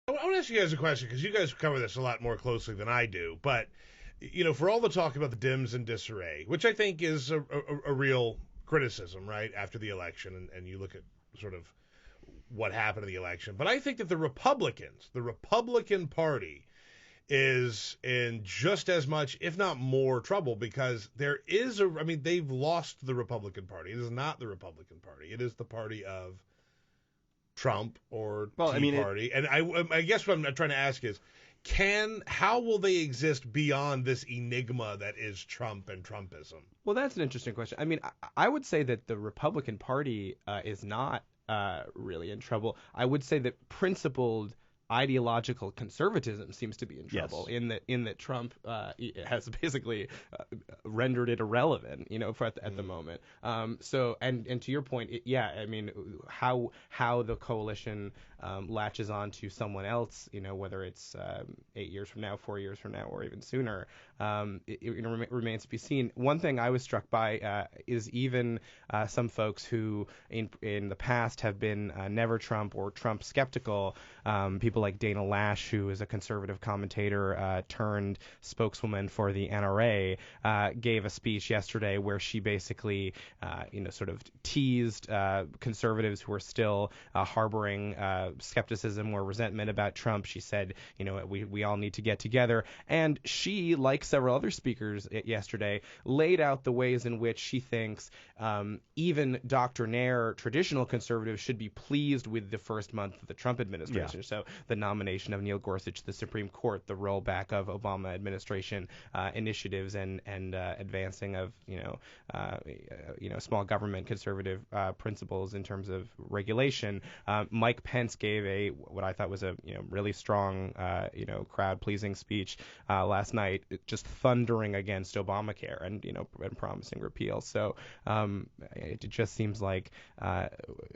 I want to ask you guys a question because you guys cover this a lot more closely than I do. But for all the talk about the Dems in disarray, which I think is a real criticism, right, after the election, and you look at sort of what happened in the election. But I think that the Republican Party, is in just as much, if not more, trouble because they've lost the Republican Party. It is not the Republican Party. It is the party of Trump or Tea Party. And I guess what I'm trying to ask is, how will they exist beyond this enigma that is Trump and Trumpism? Well, that's an interesting question. I mean, I would say that the Republican Party is not really in trouble. I would say that principled ideological conservatism seems to be in trouble. Yes. in that Trump has basically rendered it irrelevant, at the moment. So and to your point, I mean, how the coalition latches on to someone else, whether it's 8 years from now, 4 years from now, or even sooner, it remains to be seen. One thing I was struck by is even some folks who in the past have been never Trump or Trump skeptical, people like Dana Lash, who is a conservative commentator turned spokeswoman for the NRA, gave a speech yesterday where she basically, sort of teased conservatives who are still harboring skepticism or resentment about Trump. She said, we all need to get together. And she, like several other speakers yesterday, laid out the ways in which she thinks even doctrinaire traditional conservatives should be pleased with the first month of the Trump administration. Yeah. So the nomination of Neil Gorsuch to the Supreme Court, the rollback of Obama administration initiatives, and advancing of small government conservative principles in terms of regulation. Mike Pence gave what I thought was a really strong crowd pleasing speech last night, just thundering against Obamacare and promising repeal. So it just seems like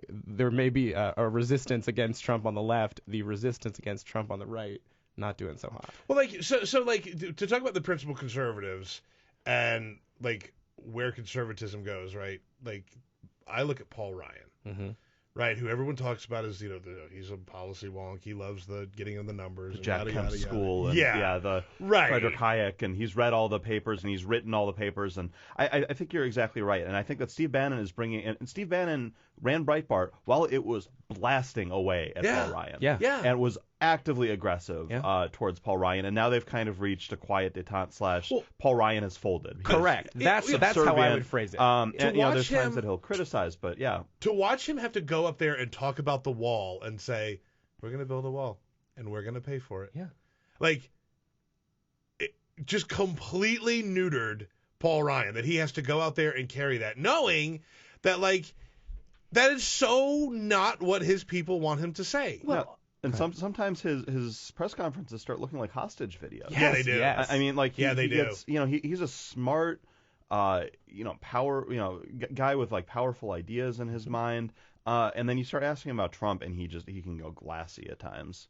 there may be a resistance against Trump on the left, the resistance against Trump on the right not doing so hot. Well, so to talk about the principal conservatives and where conservatism goes, right? I look at Paul Ryan, mm-hmm. right, who everyone talks about as he's a policy wonk. He loves the getting of the numbers, the Jack Kemp School, and the right. Frederick Hayek, and he's read all the papers and he's written all the papers, and I think you're exactly right, and I think that Steve Bannon is bringing in, and Steve Bannon ran Breitbart while it was blasting away at Paul Ryan, and was actively aggressive towards Paul Ryan, and now they've kind of reached a quiet detente / Paul Ryan has folded. Correct. That's how I would phrase it. And there's times that he'll criticize, but to watch him have to go up there and talk about the wall and say, "We're going to build a wall, and we're going to pay for it." Yeah. It just completely neutered Paul Ryan, that he has to go out there and carry that, knowing that that is so not what his people want him to say. Well. And sometimes his press conferences start looking like hostage videos. Yeah, they do. Yes. I mean, they do. Gets, he's a smart, power, guy with powerful ideas in his mind. And then you start asking him about Trump, and he can go glassy at times.